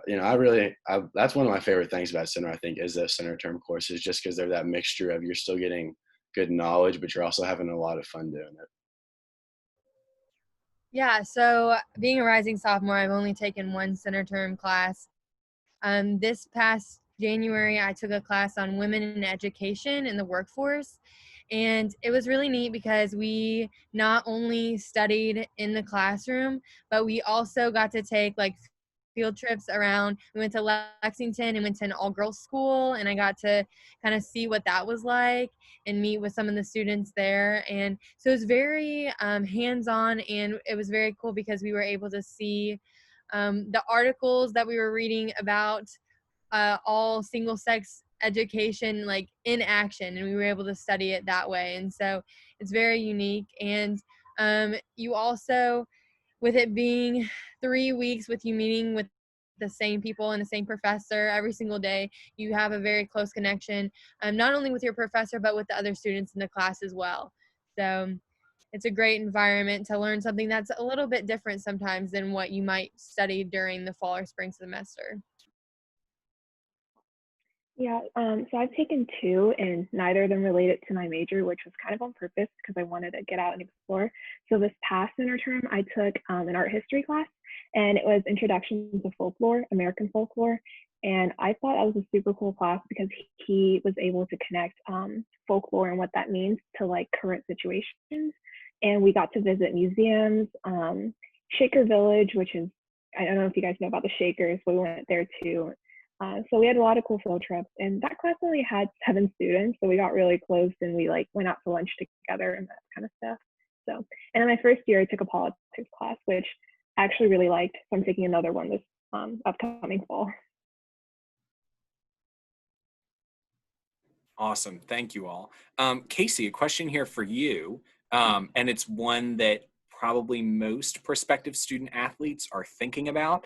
Speaker 4: that's one of my favorite things about center, I think, is those center term courses, just because they're that mixture of you're still getting good knowledge, but you're also having a lot of fun doing it.
Speaker 3: Yeah, so being a rising sophomore, I've only taken one center term class. This past January, I took a class on women in education in the workforce. And it was really neat because we not only studied in the classroom, but we also got to take like field trips around. We went to Lexington and went to an all-girls school, and I got to kind of see what that was like and meet with some of the students there. And so it was very hands-on, and it was very cool because we were able to see the articles that we were reading about all single-sex education like in action, and we were able to study it that way. And so it's very unique. And you also, with it being 3 weeks with you meeting with the same people and the same professor every single day, you have a very close connection, not only with your professor but with the other students in the class as well. So it's a great environment to learn something that's a little bit different sometimes than what you might study during the fall or spring semester.
Speaker 5: Yeah, so I've taken two, and neither of them related to my major, which was kind of on purpose because I wanted to get out and explore. So this past winter term, I took an art history class, and it was Introduction to Folklore, American Folklore. And I thought that was a super cool class because he was able to connect folklore and what that means to like current situations. And we got to visit museums, Shaker Village, which is, I don't know if you guys know about the Shakers, but we went there too. So we had a lot of cool field trips, and that class only had 7 students, so we got really close and we like went out to lunch together and that kind of stuff. So, and in my first year, I took a politics class, which I actually really liked. So I'm taking another one this upcoming fall.
Speaker 1: Awesome. Thank you all. Casey, a question here for you. And it's one that probably most prospective student athletes are thinking about.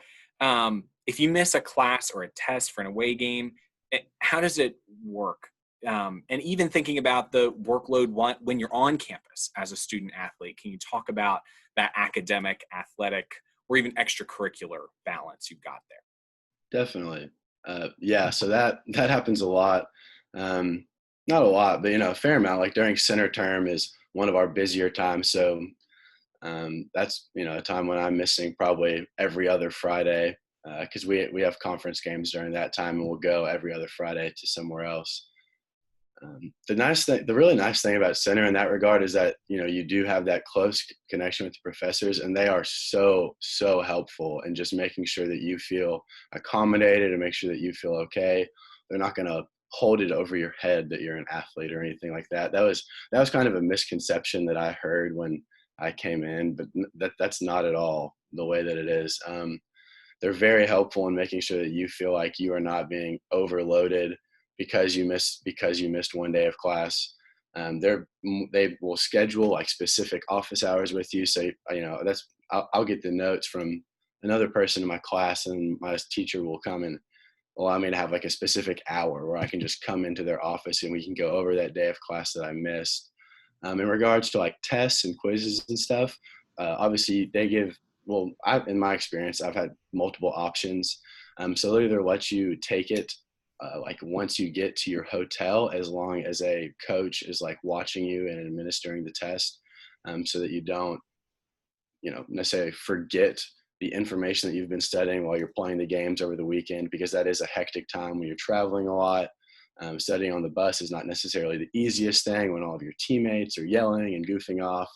Speaker 1: If you miss a class or a test for an away game, how does it work? And even thinking about the workload when you're on campus as a student athlete, can you talk about that academic, athletic, or even extracurricular balance you've got there?
Speaker 4: Definitely. Yeah, so that happens a lot. Not a lot, but a fair amount. Like during center term is one of our busier times. So that's a time when I'm missing probably every other Friday, because we have conference games during that time, and we'll go every other Friday to somewhere else. The really nice thing about center in that regard is that you do have that close connection with the professors, and they are so helpful in just making sure that you feel accommodated and make sure that you feel okay. They're not going to hold it over your head that you're an athlete or anything like that. That was kind of a misconception that I heard when I came in, but that's not at all the way that it is. They're very helpful in making sure that you feel like you are not being overloaded because you missed one day of class. They will schedule like specific office hours with you. So I'll get the notes from another person in my class, and my teacher will come and allow me to have like a specific hour where I can just come into their office and we can go over that day of class that I missed. In regards to like tests and quizzes and stuff, obviously they give. Well, in my experience, I've had multiple options. So they'll either let you take it like once you get to your hotel, as long as a coach is like watching you and administering the test, so that you don't, necessarily forget the information that you've been studying while you're playing the games over the weekend, because that is a hectic time when you're traveling a lot. Studying on the bus is not necessarily the easiest thing when all of your teammates are yelling and goofing off.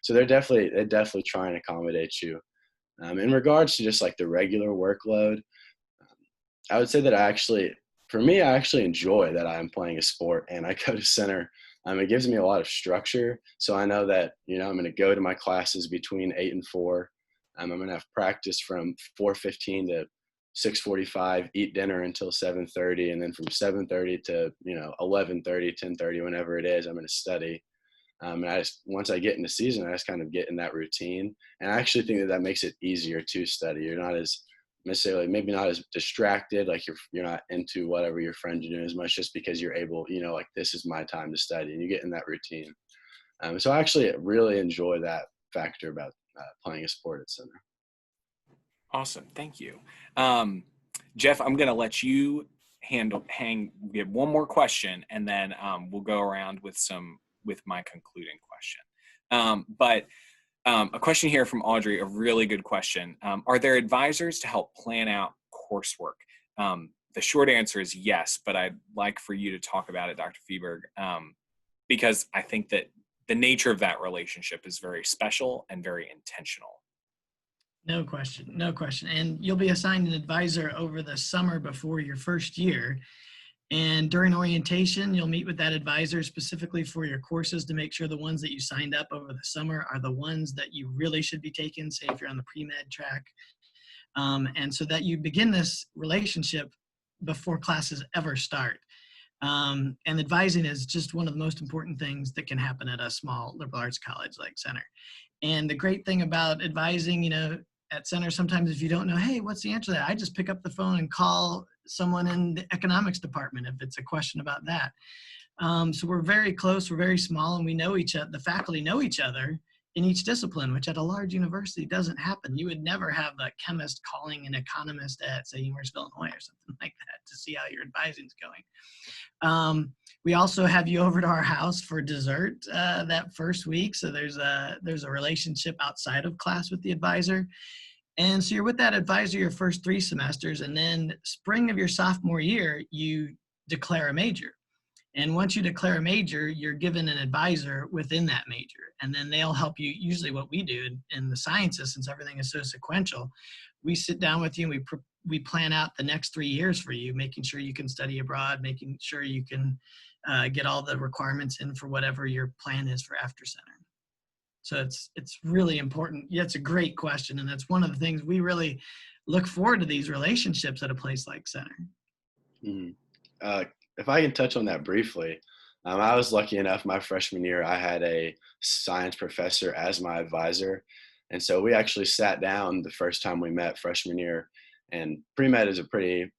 Speaker 4: So they definitely try and accommodate you. In regards to just like the regular workload, I would say that for me, I actually enjoy that I'm playing a sport and I go to center. It gives me a lot of structure. So I know that, I'm going to go to my classes between 8 and 4. I'm going to have practice from 4:15 to 6:45, eat dinner until 7:30. And then from 7:30 to, 11:30, 10:30, whenever it is, I'm going to study. And once I get into season, I just kind of get in that routine. And I actually think that makes it easier to study. You're not as necessarily, maybe not as distracted, like you're not into whatever your friends are doing as much, just because you're able, like this is my time to study, and you get in that routine. So I actually really enjoy that factor about playing a sport at center.
Speaker 1: Awesome, thank you. Jeff, I'm going to let you get one more question, and then we'll go around with my concluding question. But a question here from Audrey, a really good question. Are there advisors to help plan out coursework? The short answer is yes, but I'd like for you to talk about it, Dr. Feberg, because I think that the nature of that relationship is very special and very intentional.
Speaker 2: No question. And you'll be assigned an advisor over the summer before your first year. And during orientation, you'll meet with that advisor specifically for your courses to make sure the ones that you signed up over the summer are the ones that you really should be taking, say if you're on the pre-med track. And so that you begin this relationship before classes ever start. And advising is just one of the most important things that can happen at a small liberal arts college like Center. And the great thing about advising, at Center, sometimes if you don't know, hey, what's the answer to that? I just pick up the phone and call someone in the economics department if it's a question about that. So we're very close, we're very small, and we know each other. The faculty know each other in each discipline, which at a large university doesn't happen. You would never have a chemist calling an economist at, say, University of Illinois or something like that to see how your advising is going. We also have you over to our house for dessert that first week. So there's a relationship outside of class with the advisor. And so you're with that advisor your first 3 semesters, and then spring of your sophomore year, you declare a major. And once you declare a major, you're given an advisor within that major. And then they'll help you. Usually what we do in the sciences, since everything is so sequential, we sit down with you and we plan out the next 3 years for you, making sure you can study abroad, making sure you can get all the requirements in for whatever your plan is for after center. So it's really important. Yeah, it's a great question. And that's one of the things we really look forward to, these relationships at a place like Center.
Speaker 4: Mm-hmm. If I can touch on that briefly, I was lucky enough my freshman year, I had a science professor as my advisor. And so we actually sat down the first time we met freshman year, and pre-med is a pretty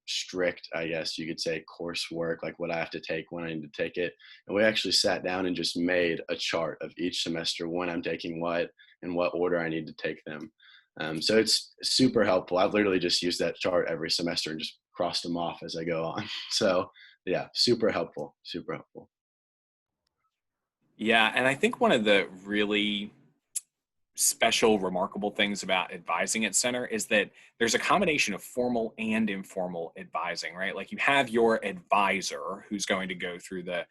Speaker 4: strict, I guess you could say, coursework, like what I have to take, when I need to take it. And we actually sat down and just made a chart of each semester when I'm taking what and what order I need to take them. So it's super helpful. I've literally just used that chart every semester and just crossed them off as I go on. So yeah, super helpful.
Speaker 1: Yeah, and I think one of the really special, remarkable things about advising at Center is that there's a combination of formal and informal advising, right? Like you have your advisor who's going to go through the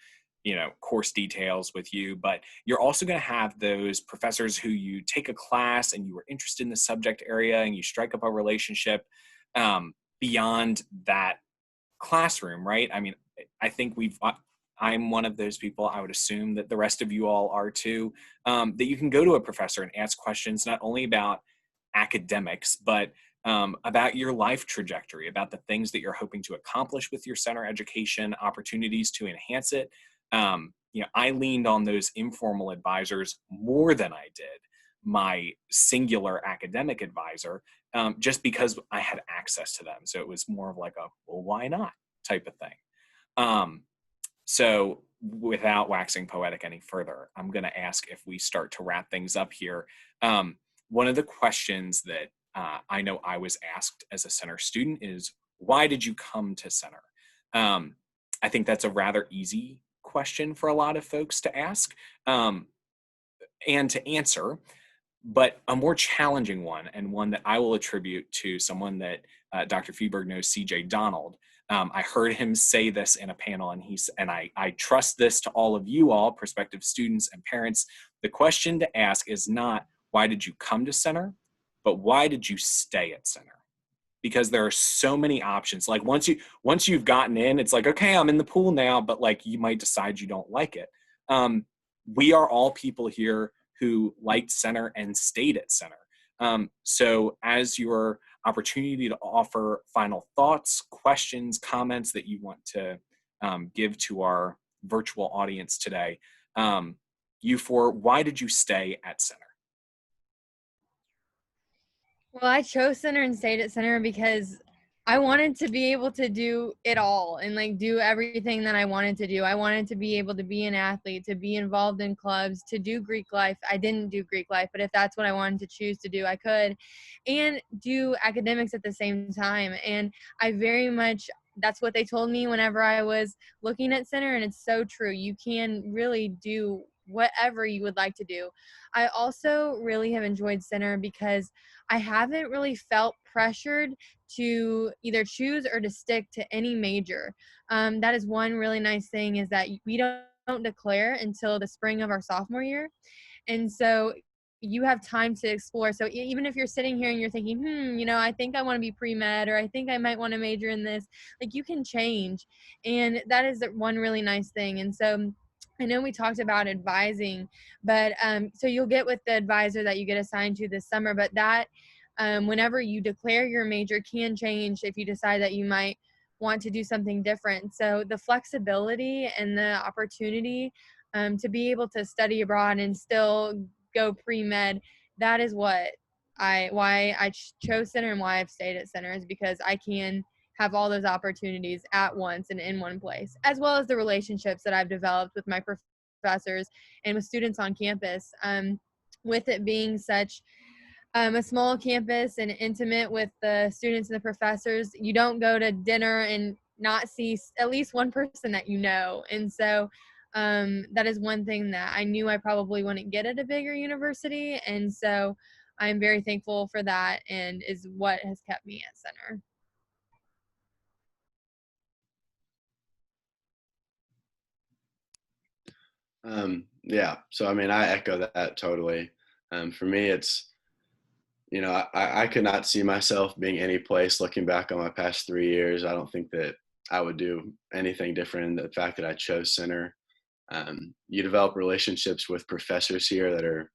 Speaker 1: course details with you, but you're also going to have those professors who you take a class and you were interested in the subject area and you strike up a relationship beyond that classroom, right? I mean, I think I'm one of those people, I would assume that the rest of you all are too, that you can go to a professor and ask questions not only about academics, but about your life trajectory, about the things that you're hoping to accomplish with your center education, opportunities to enhance it. I leaned on those informal advisors more than I did my singular academic advisor, just because I had access to them. So it was more of like a, well, why not type of thing. So without waxing poetic any further, I'm going to ask if we start to wrap things up here. One of the questions that I know I was asked as a center student is, why did you come to center? I think that's a rather easy question for a lot of folks to ask and to answer, but a more challenging one, and one that I will attribute to someone that Dr. Feberg knows, CJ Donald, I heard him say this in a panel, and I trust this to all of you all, prospective students and parents. The question to ask is not, why did you come to Center, but why did you stay at Center? Because there are so many options. Like once you've gotten in, it's like, okay, I'm in the pool now, but like you might decide you don't like it. We are all people here who liked Center and stayed at Center. So as your opportunity to offer final thoughts, questions, comments that you want to give to our virtual audience today, why did you stay at Center?
Speaker 3: Well, I chose Center and stayed at Center because I wanted to be able to do it all and like do everything that I wanted to do. I wanted to be able to be an athlete, to be involved in clubs, to do Greek life. I didn't do Greek life, but if that's what I wanted to choose to do, I could, and do academics at the same time. And I very much, that's what they told me whenever I was looking at Center, and it's so true. You can really do whatever you would like to do. I also really have enjoyed Center because I haven't really felt pressured to either choose or to stick to any major. That is one really nice thing, is that we don't declare until the spring of our sophomore year. And so you have time to explore. So even if you're sitting here and you're thinking, I think I want to be pre-med, or I think I might want to major in this, like you can change. And that is one really nice thing. And so I know we talked about advising, but so you'll get with the advisor that you get assigned to this summer, but that whenever you declare your major can change if you decide that you might want to do something different. So the flexibility and the opportunity to be able to study abroad and still go pre-med, that is why I chose Center and why I've stayed at Center, is because I can have all those opportunities at once and in one place, as well as the relationships that I've developed with my professors and with students on campus. With it being such a small campus and intimate with the students and the professors, you don't go to dinner and not see at least one person that you know. And so that is one thing that I knew I probably wouldn't get at a bigger university. And so I'm very thankful for that, and is what has kept me at Center.
Speaker 4: Yeah, so I mean, I echo that totally. For me, it's, I could not see myself being any place looking back on my past 3 years. I don't think that I would do anything different. The fact that I chose Center, you develop relationships with professors here that are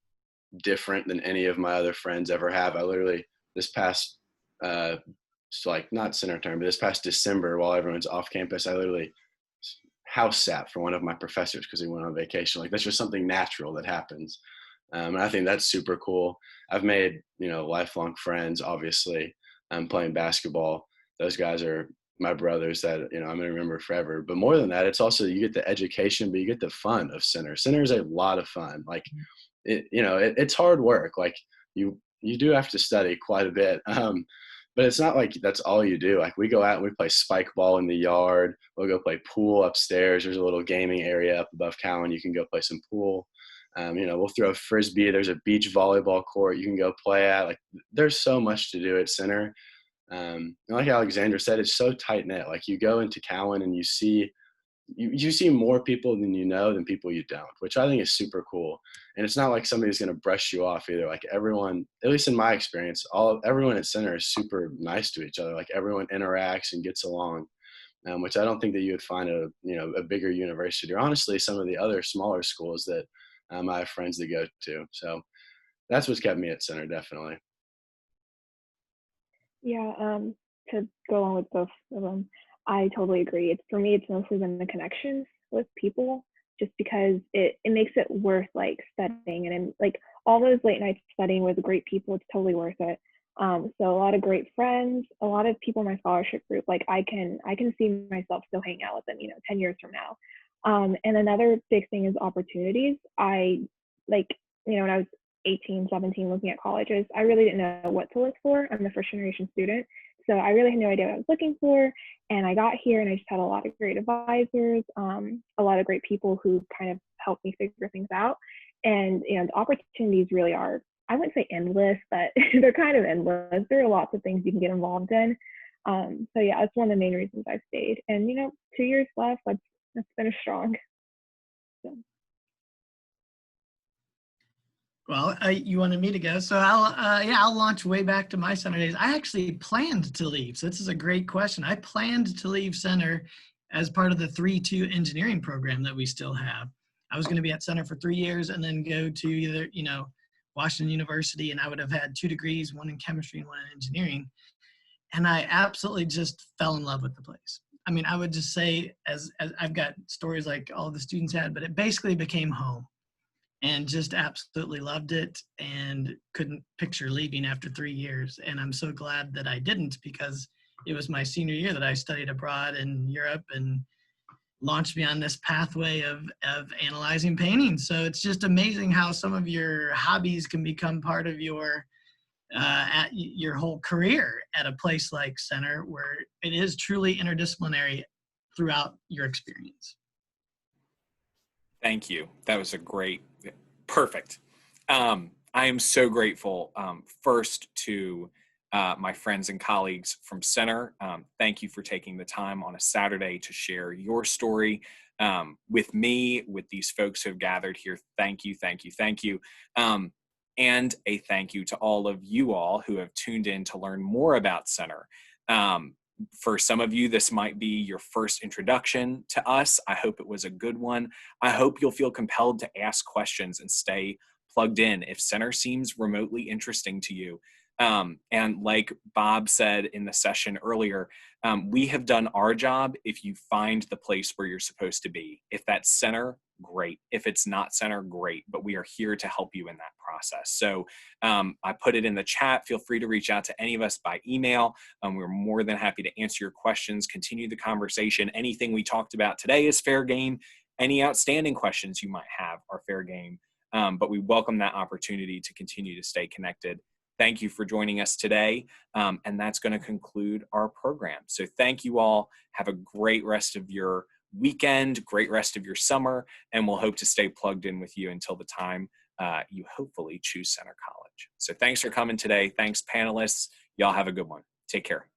Speaker 4: different than any of my other friends ever have. I literally, this past, so like not Center term, but this past December, while everyone's off campus, I literally house sat for one of my professors because he went on vacation. Like that's just something natural that happens. And I think that's super cool. I've made, lifelong friends, obviously, playing basketball. Those guys are my brothers that, I'm going to remember forever. But more than that, it's also, you get the education, but you get the fun of Center. Center is a lot of fun. Like it's hard work. Like you do have to study quite a bit. But it's not like that's all you do. Like we go out and we play spike ball in the yard. We'll go play pool upstairs. There's a little gaming area up above Cowan. You can go play some pool. We'll throw a frisbee. There's a beach volleyball court you can go play at. Like there's so much to do at Center. And like Alexandra said, it's so tight knit. Like you go into Cowan and you see more people than people you don't, which I think is super cool. And it's not like somebody's going to brush you off either. Like everyone, at least in my experience, everyone at Center is super nice to each other. Like everyone interacts and gets along, which I don't think that you would find at a bigger university, or honestly some of the other smaller schools that I have friends that go to. So that's what's kept me at Center, definitely.
Speaker 5: Yeah, to go along with both of them, I totally agree. For me, it's mostly been the connections with people, just because it makes it worth like studying, and like all those late nights studying with great people, it's totally worth it. So a lot of great friends, a lot of people in my scholarship group, like I can see myself still hanging out with them, 10 years from now. And another big thing is opportunities. I like, when I was 18, 17, looking at colleges, I really didn't know what to look for. I'm a first generation student, so I really had no idea what I was looking for. And I got here and I just had a lot of great advisors, a lot of great people who kind of helped me figure things out. And, the opportunities really are, I wouldn't say endless, but they're kind of endless. There are lots of things you can get involved in. So yeah, that's one of the main reasons I've stayed. And 2 years left, let's finish strong. So.
Speaker 2: Well, you wanted me to go, so I'll launch way back to my center days. I actually planned to leave, so this is a great question. I planned to leave center as part of the 3-2 engineering program that we still have. I was going to be at center for 3 years and then go to either Washington University, and I would have had 2 degrees, one in chemistry and one in engineering. And I absolutely just fell in love with the place. I mean, I would just say, as I've got stories like all the students had, but it basically became home. And just absolutely loved it and couldn't picture leaving after 3 years. And I'm so glad that I didn't, because it was my senior year that I studied abroad in Europe and launched me on this pathway of analyzing painting. So it's just amazing how some of your hobbies can become part of your whole career at a place like Center, where it is truly interdisciplinary throughout your experience.
Speaker 1: Thank you. That was perfect. I am so grateful, first to my friends and colleagues from Center. Thank you for taking the time on a Saturday to share your story with me, with these folks who have gathered here. Thank you, thank you, thank you. And a thank you to all of you all who have tuned in to learn more about Center. For some of you, this might be your first introduction to us. I hope it was a good one. I hope you'll feel compelled to ask questions and stay plugged in if Center seems remotely interesting to you. And like Bob said in the session earlier, we have done our job if you find the place where you're supposed to be. If that's Center, great. If it's not Center, great. But we are here to help you in that process. So I put it in the chat. Feel free to reach out to any of us by email. We're more than happy to answer your questions, continue the conversation. Anything we talked about today is fair game. Any outstanding questions you might have are fair game. But we welcome that opportunity to continue to stay connected. Thank you for joining us today. And that's going to conclude our program. So thank you all. Have a great rest of your weekend, great rest of your summer, and we'll hope to stay plugged in with you until the time you hopefully choose Center College. So thanks for coming today. Thanks, panelists. Y'all have a good one. Take care.